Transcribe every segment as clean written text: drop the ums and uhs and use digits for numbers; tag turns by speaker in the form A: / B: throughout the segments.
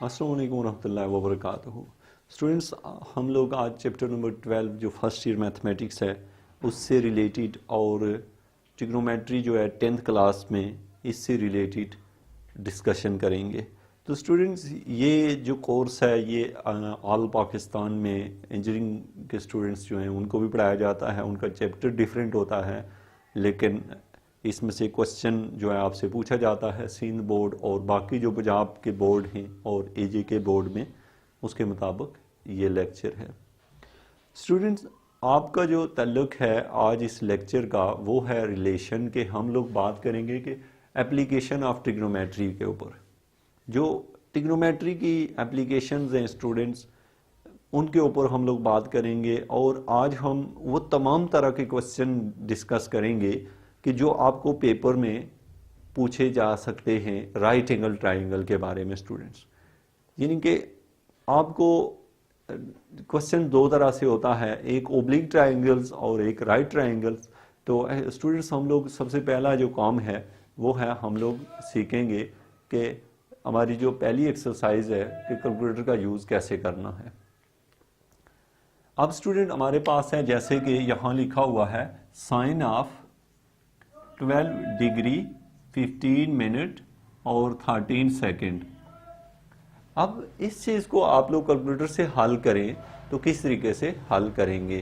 A: अस्सलाम वालेकुम रहमतुल्लाहि व बरकातहू। स्टूडेंट्स, हम लोग आज चैप्टर नंबर 12 जो फर्स्ट ईयर मैथमेटिक्स है उससे रिलेटेड और ट्रिग्नोमेट्री जो है 10th क्लास में इससे रिलेटेड डिस्कशन करेंगे। तो स्टूडेंट्स, ये जो कोर्स है ये ऑल पाकिस्तान में इंजीनियरिंग के स्टूडेंट्स जो हैं उनको भी पढ़ाया जाता है। उनका चैप्टर डिफरेंट होता है, लेकिन इसमें से क्वेश्चन जो है आपसे पूछा जाता है सिंध बोर्ड और बाकी जो पंजाब के बोर्ड हैं और एजे के बोर्ड में, उसके मुताबिक ये लेक्चर है। स्टूडेंट्स, आपका जो ताल्लुक है आज इस लेक्चर का वो है रिलेशन के। हम लोग बात करेंगे कि एप्लीकेशन ऑफ ट्रिग्नोमेट्री के ऊपर। जो ट्रिग्नोमेट्री की एप्लीकेशंस हैं स्टूडेंट्स, उनके ऊपर हम लोग बात करेंगे और आज हम वो तमाम तरह के क्वेश्चन डिस्कस करेंगे कि जो आपको पेपर में पूछे जा सकते हैं राइट एंगल ट्रायंगल के बारे में। स्टूडेंट्स, यानी कि आपको क्वेश्चन दो तरह से होता है, एक ओब्लिक ट्रायंगल्स और एक राइट ट्रायंगल्स। तो स्टूडेंट्स, हम लोग सबसे पहला जो काम है वो है हम लोग सीखेंगे कि हमारी जो पहली एक्सरसाइज है कि कैलकुलेटर का यूज़ कैसे करना है। अब स्टूडेंट हमारे पास है जैसे कि यहाँ लिखा हुआ है साइन ऑफ 12 डिग्री 15 मिनट और 13 सेकंड। अब इस चीज़ को आप लोग कैलकुलेटर से हल करें तो किस तरीके से हल करेंगे।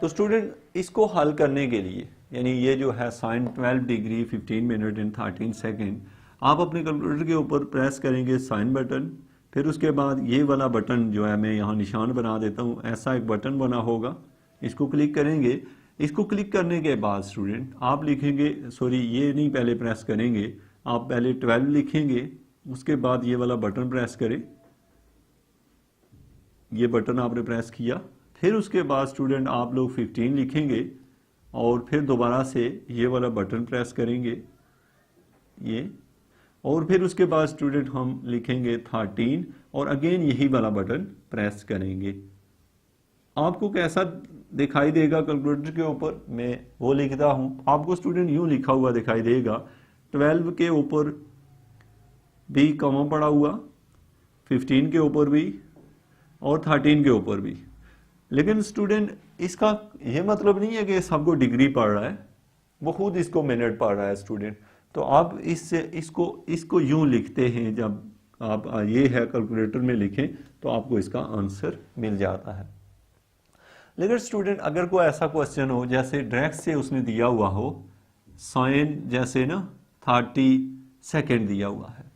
A: तो स्टूडेंट, इसको हल करने के लिए यानी ये जो है sine 12 degree 15 minute and 13 second, आप अपने कैलकुलेटर के ऊपर प्रेस करेंगे साइन बटन। फिर उसके बाद ये वाला बटन जो है मैं यहाँ निशान बना देता हूँ, ऐसा एक बटन बना होगा, इसको क्लिक करेंगे। इसको क्लिक करने के बाद स्टूडेंट आप लिखेंगे, सॉरी ये नहीं पहले प्रेस करेंगे, आप पहले 12 लिखेंगे, उसके बाद ये वाला बटन प्रेस करें। ये बटन आपने प्रेस किया, फिर उसके बाद स्टूडेंट आप लोग 15 लिखेंगे और फिर दोबारा से ये वाला बटन प्रेस करेंगे ये, और फिर उसके बाद स्टूडेंट हम लिखेंगे 13 और अगेन यही वाला बटन प्रेस करेंगे। आपको कैसा दिखाई देगा कैलकुलेटर के ऊपर, मैं वो लिखता हूं, आपको स्टूडेंट यूं लिखा हुआ दिखाई देगा 12 के ऊपर भी कॉमा पड़ा हुआ, 15 के ऊपर भी और 13 के ऊपर भी। लेकिन स्टूडेंट, इसका ये मतलब नहीं है कि सबको डिग्री पढ़ रहा है, वो खुद इसको मिनट पढ़ रहा है स्टूडेंट। तो आप इसको यूं लिखते हैं, जब आप ये है कैलकुलेटर में लिखें तो आपको इसका आंसर मिल जाता है। लेकिन स्टूडेंट, अगर कोई ऐसा क्वेश्चन हो जैसे डायरेक्ट से उसने दिया हुआ हो साइन जैसे ना 30 सेकेंड दिया हुआ है,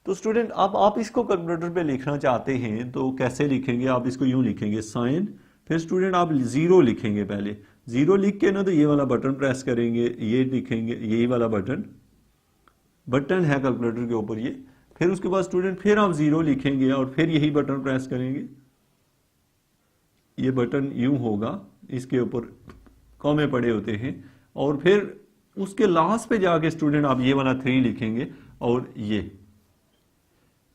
A: तो स्टूडेंट अब आप इसको कैलकुलेटर पे लिखना चाहते हैं तो कैसे लिखेंगे। आप इसको यूं लिखेंगे साइन, फिर स्टूडेंट आप 0 लिखेंगे। पहले 0 लिख के ना तो ये वाला बटन प्रेस करेंगे, ये लिखेंगे, यही वाला बटन है कैलकुलेटर के ऊपर ये। फिर उसके बाद स्टूडेंट फिर आप 0 लिखेंगे और फिर यही बटन प्रेस करेंगे। ये बटन यूं होगा, इसके ऊपर कॉमे पड़े होते हैं, और फिर उसके लास्ट पे जाके स्टूडेंट आप ये वाला 3 लिखेंगे और ये।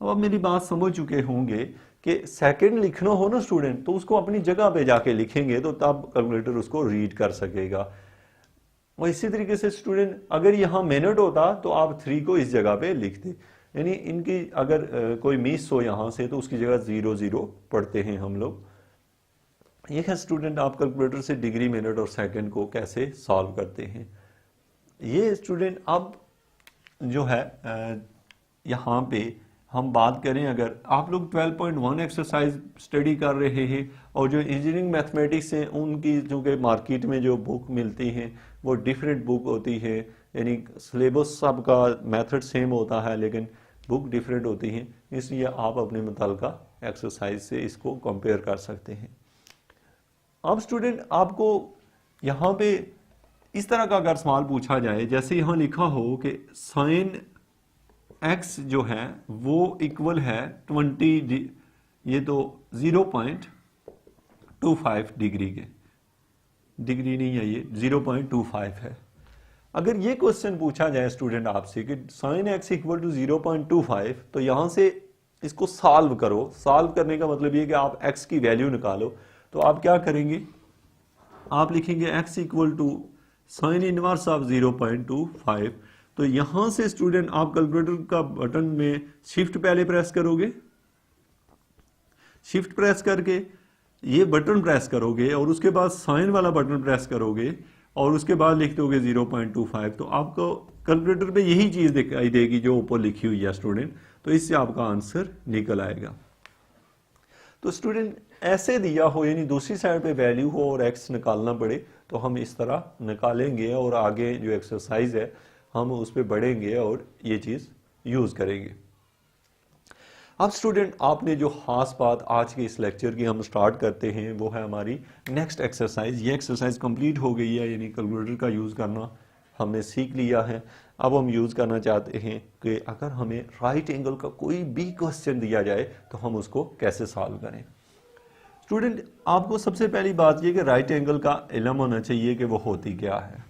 A: अब आप मेरी बात समझ चुके होंगे कि सेकंड लिखना हो ना स्टूडेंट तो उसको अपनी जगह पे जाके लिखेंगे तो तब कैलकुलेटर उसको रीड कर सकेगा। और इसी तरीके से स्टूडेंट, अगर यहाँ मिनट होता तो आप 3 को इस जगह पे लिखते, यानी इनकी अगर कोई मिस हो यहाँ से तो उसकी जगह 0 पढ़ते हैं हम लोग। ये है स्टूडेंट आप कैलकुलेटर से डिग्री मिनट और सेकंड को कैसे सॉल्व करते हैं। ये स्टूडेंट अब जो है यहाँ पे हम बात करें, अगर आप लोग 12.1 एक्सरसाइज स्टडी कर रहे हैं और जो इंजीनियरिंग मैथमेटिक्स हैं उनकी जो कि मार्केट में जो बुक मिलती हैं वो डिफरेंट बुक होती है, यानी सिलेबस सबका मेथड सेम होता है लेकिन बुक डिफरेंट होती हैं, इसलिए आप अपने मुताल्लिका एक्सरसाइज से इसको कंपेयर कर सकते हैं। अब स्टूडेंट, आपको यहाँ पे इस तरह का अगर सवाल पूछा जाए, जैसे यहाँ लिखा हो कि साइन x जो है वो इक्वल है 20, ये तो 0.25 डिग्री के, डिग्री नहीं है ये 0.25 है। अगर ये क्वेश्चन पूछा जाए स्टूडेंट आपसे कि साइन x इक्वल टू 0.25, तो यहाँ से इसको सॉल्व करो। सॉल्व करने का मतलब ये कि आप x की वैल्यू निकालो। तो आप क्या करेंगे, आप लिखेंगे x equal to sine inverse of 0.25, तो यहां से स्टूडेंट आप कैलकुलेटर का बटन में शिफ्ट पहले प्रेस करोगे, शिफ्ट प्रेस करके ये बटन प्रेस करोगे और उसके बाद साइन वाला बटन प्रेस करोगे और उसके बाद लिख दोगे 0.25, तो आपको कैलकुलेटर पे यही चीज दिखाई देगी जो ऊपर लिखी हुई है स्टूडेंट, तो इससे आपका आंसर निकल आएगा। तो स्टूडेंट ऐसे दिया हो यानी दूसरी साइड पे वैल्यू हो और एक्स निकालना पड़े तो हम इस तरह निकालेंगे और आगे जो एक्सरसाइज है हम उस पर बढ़ेंगे और ये चीज यूज करेंगे। अब स्टूडेंट आपने जो खास बात आज के इस लेक्चर की हम स्टार्ट करते हैं वो है हमारी नेक्स्ट एक्सरसाइज। ये एक्सरसाइज कंप्लीट हो गई है यानी कैलकुलेटर का यूज़ करना हमने सीख लिया है। अब हम यूज़ करना चाहते हैं कि अगर हमें राइट एंगल का कोई भी क्वेश्चन दिया जाए तो हम उसको कैसे सॉल्व करें। स्टूडेंट आपको सबसे पहली बात यह कि राइट एंगल का इल्म होना चाहिए कि वो होती क्या है।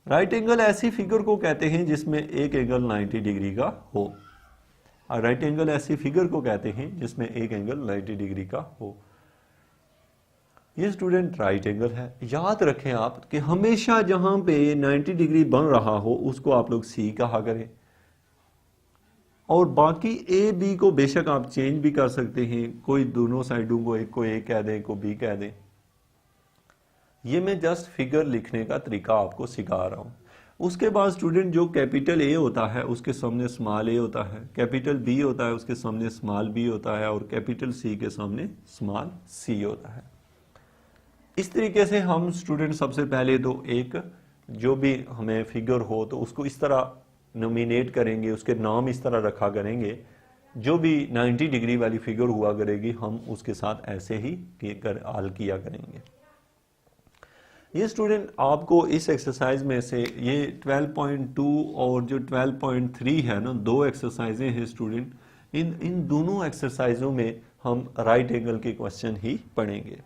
A: राइट एंगल ऐसी फिगर को कहते हैं जिसमें एक एंगल 90 डिग्री का हो। राइट एंगल ऐसी फिगर को कहते हैं जिसमें एक एंगल 90 डिग्री का हो। ये स्टूडेंट राइट एंगल है। याद रखें आप कि हमेशा जहां पे 90 डिग्री बन रहा हो उसको आप लोग सी कहा करें और बाकी ए बी को बेशक आप चेंज भी कर सकते हैं, कोई दोनों साइडों को एक को ए कह दें, को बी कह दें। ये मैं जस्ट फिगर लिखने का तरीका आपको सिखा रहा हूं। उसके बाद स्टूडेंट जो कैपिटल ए होता है उसके सामने स्मॉल ए होता है, कैपिटल बी होता है उसके सामने स्मॉल बी होता है और कैपिटल सी के सामने स्मॉल सी होता है। इस तरीके से हम स्टूडेंट सबसे पहले तो एक जो भी हमें फिगर हो तो उसको इस तरह नोमिनेट करेंगे, उसके नाम इस तरह रखा करेंगे। जो भी 90 डिग्री वाली फिगर हुआ करेगी हम उसके साथ ऐसे ही हल किया करेंगे। ये स्टूडेंट आपको इस एक्सरसाइज में से ये 12.2 और जो 12.3 है ना, दो एक्सरसाइजें हैं स्टूडेंट। इन दोनों एक्सरसाइजों में हम राइट एंगल के क्वेश्चन ही पढ़ेंगे।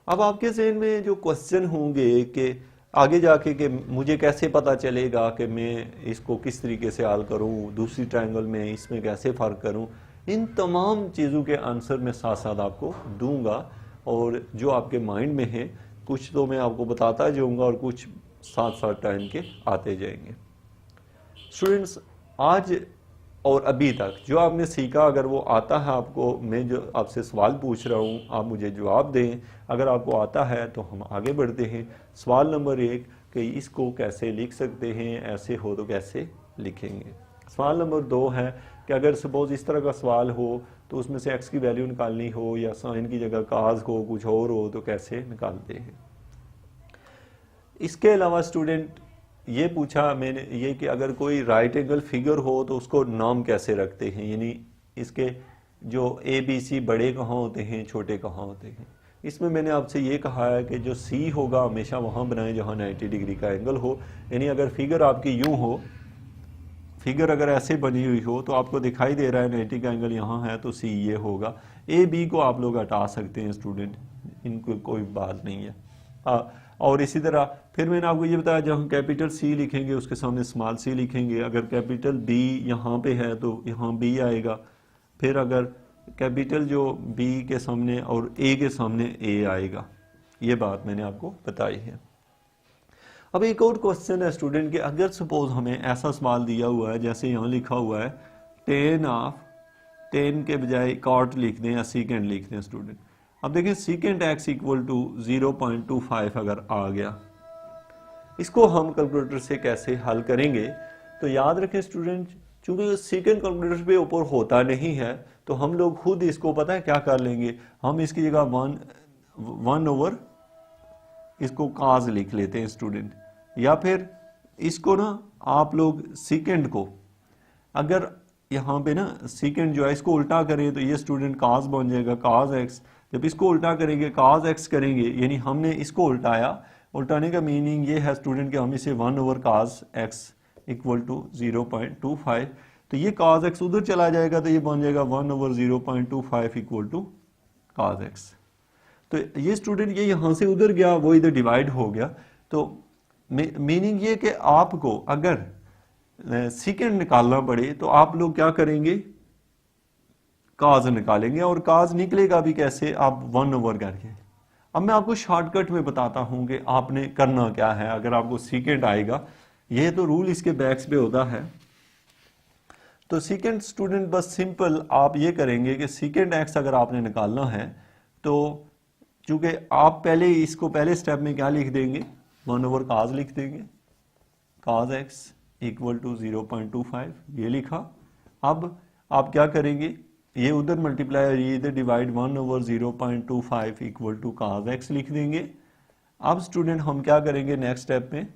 A: अब आपके ज़हन में जो क्वेश्चन होंगे कि आगे जाके कि मुझे कैसे पता चलेगा कि मैं इसको किस तरीके से हल करूं, दूसरी ट्रायंगल में इसमें कैसे फ़र्क करूं, इन तमाम चीज़ों के आंसर मैं साथ साथ आपको दूंगा और जो आपके माइंड में है कुछ तो मैं आपको बताता जाऊंगा और कुछ साथ साथ टाइम के आते जाएंगे। स्टूडेंट्स आज और अभी तक जो आपने सीखा अगर वो आता है आपको, मैं जो आपसे सवाल पूछ रहा हूँ आप मुझे जवाब दें। अगर आपको आता है तो हम आगे बढ़ते हैं। सवाल नंबर 1 कि इसको कैसे लिख सकते हैं, ऐसे हो तो कैसे लिखेंगे। सवाल नंबर 2 है कि अगर सपोज इस तरह का सवाल हो तो उसमें से एक्स की वैल्यू निकालनी हो या साइन की जगह काज हो, कुछ और हो तो कैसे निकालते हैं। इसके अलावा स्टूडेंट ये पूछा मैंने ये कि अगर कोई राइट एंगल फिगर हो तो उसको नाम कैसे रखते हैं, यानी इसके जो ए बी सी बड़े कहाँ होते हैं, छोटे कहाँ होते हैं। इसमें मैंने आपसे ये कहा है कि जो सी होगा हमेशा वहाँ बनाएं जहाँ 90 डिग्री का एंगल हो। यानी अगर फिगर आपकी यूँ हो, फिगर अगर ऐसे बनी हुई हो तो आपको दिखाई दे रहा है 90 का एंगल यहाँ है तो सी ये होगा। ए बी को आप लोग हटा सकते हैं स्टूडेंट, इनको कोई बात नहीं है। और इसी तरह फिर मैंने आपको ये बताया जब हम कैपिटल सी लिखेंगे उसके सामने स्मॉल सी लिखेंगे। अगर कैपिटल बी यहाँ पे है तो यहाँ बी आएगा। फिर अगर कैपिटल जो बी के सामने और ए के सामने ए आएगा। ये बात मैंने आपको बताई है। अब एक और क्वेश्चन है स्टूडेंट कि अगर सपोज हमें ऐसा सवाल दिया हुआ है जैसे यहाँ लिखा हुआ है 10 के बजाय कॉट लिख दें या सीकेंड लिख दें स्टूडेंट। अब देखें सीकेंड एक्स इक्वल टू 0.25 अगर आ गया, इसको हम कैलकुलेटर से कैसे हल करेंगे। तो याद रखें स्टूडेंट चूंकि सीकेंड कैलकुलेटर पे ऊपर होता नहीं है तो हम लोग खुद इसको पता है क्या कर लेंगे, हम इसकी जगह 1 ओवर इसको काज लिख लेते हैं स्टूडेंट। या फिर इसको ना आप लोग सीकेंड को अगर यहाँ पे ना सीकेंड जो है इसको उल्टा करें तो ये स्टूडेंट काज बन जाएगा काज एक्स। जब इसको उल्टा करेंगे काज एक्स करेंगे यानी हमने इसको उल्टाया। उल्टाने का मीनिंग ये है स्टूडेंट कि हम इसे 1 over cos x equal to 0.25, तो ये काज एक्स उधर चला जाएगा तो ये बन जाएगा 1 over 0.25 equal to cos x. तो ये स्टूडेंट ये यहाँ से उधर गया वो इधर डिवाइड हो गया। तो मीनिंग ये कि आपको अगर सीकेंड निकालना पड़े तो आप लोग क्या करेंगे, काज निकालेंगे और काज निकलेगा भी कैसे, आप 1 ओवर करके। अब मैं आपको शॉर्टकट में बताता हूं कि आपने करना क्या है। अगर आपको सीकेंड आएगा ये तो रूल इसके बैक्स पे होता है। तो सेकेंड स्टूडेंट बस सिंपल आप ये करेंगे कि सेकेंड एक्स अगर आपने निकालना है तो चूंकि आप पहले इसको पहले स्टेप में क्या लिख देंगे, 1 ओवर cos लिख देंगे, cos x इक्वल टू 0.25 ये लिखा। अब आप क्या करेंगे, ये उधर मल्टीप्लाई और ये इधर divide, 1 over 0.25 equal to cos x लिख देंगे। अब स्टूडेंट हम क्या करेंगे नेक्स्ट स्टेप में,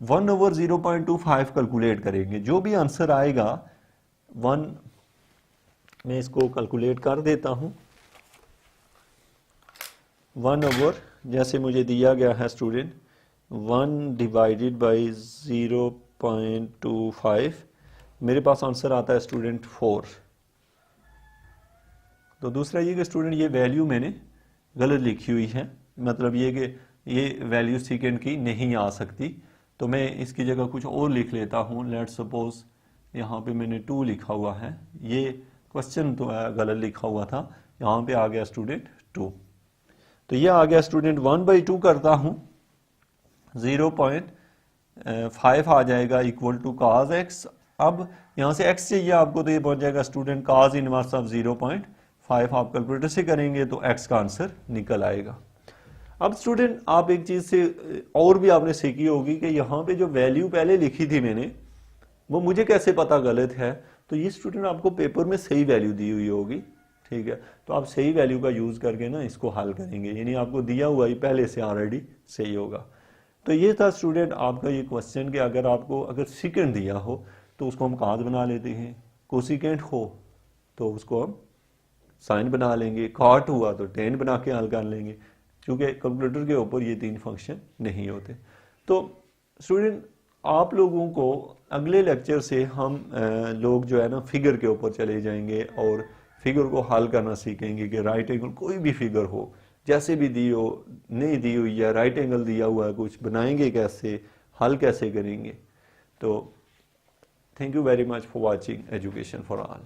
A: 1 ओवर 0.25 कैलकुलेट करेंगे। जो भी आंसर आएगा 1 मैं इसको कैलकुलेट कर देता हूं। 1 ओवर जैसे मुझे दिया गया है स्टूडेंट 1 डिवाइडेड बाई 0.25, मेरे पास आंसर आता है स्टूडेंट 4। तो दूसरा ये कि स्टूडेंट ये वैल्यू मैंने गलत लिखी हुई है, मतलब ये कि ये वैल्यू सेकेंड की नहीं आ सकती, तो मैं इसकी जगह कुछ और लिख लेता हूँ। लेट्स सपोज यहाँ पे मैंने 2 लिखा हुआ है, ये क्वेश्चन तो गलत लिखा हुआ था, यहाँ पे आ गया स्टूडेंट 2। तो ये आ गया स्टूडेंट 1/2 करता हूँ, 0.5 आ जाएगा इक्वल टू cos x। अब यहाँ से x चाहिए आपको, तो ये पहुंच जाएगा स्टूडेंट cos इनवर्स ऑफ 0.5। आप कैलकुलेटर से करेंगे तो x का आंसर निकल आएगा। अब स्टूडेंट आप एक चीज से और भी आपने सीखी होगी कि यहाँ पे जो वैल्यू पहले लिखी थी मैंने, वो मुझे कैसे पता गलत है। तो ये स्टूडेंट आपको पेपर में सही वैल्यू दी हुई होगी, ठीक है, तो आप सही वैल्यू का यूज करके ना इसको हल करेंगे, यानी आपको दिया हुआ ही पहले से ऑलरेडी सही होगा। तो ये था स्टूडेंट आपका ये क्वेश्चन कि अगर सेकेंड दिया हो तो उसको हम cos बना लेते हैं, कोसिकेंट हो तो उसको हम साइन बना लेंगे, कॉट हुआ तो टेन बना के हल कर लेंगे, क्योंकि कैलकुलेटर के ऊपर ये 3 फंक्शन नहीं होते। तो स्टूडेंट आप लोगों को अगले लेक्चर से हम लोग जो है ना फिगर के ऊपर चले जाएंगे और फिगर को हल करना सीखेंगे कि राइट एंगल कोई भी फिगर हो, जैसे भी दी हो, नहीं दी हुई या राइट एंगल दिया हुआ है कुछ, बनाएंगे कैसे, हल कैसे करेंगे। तो thank you very much for watching education for all.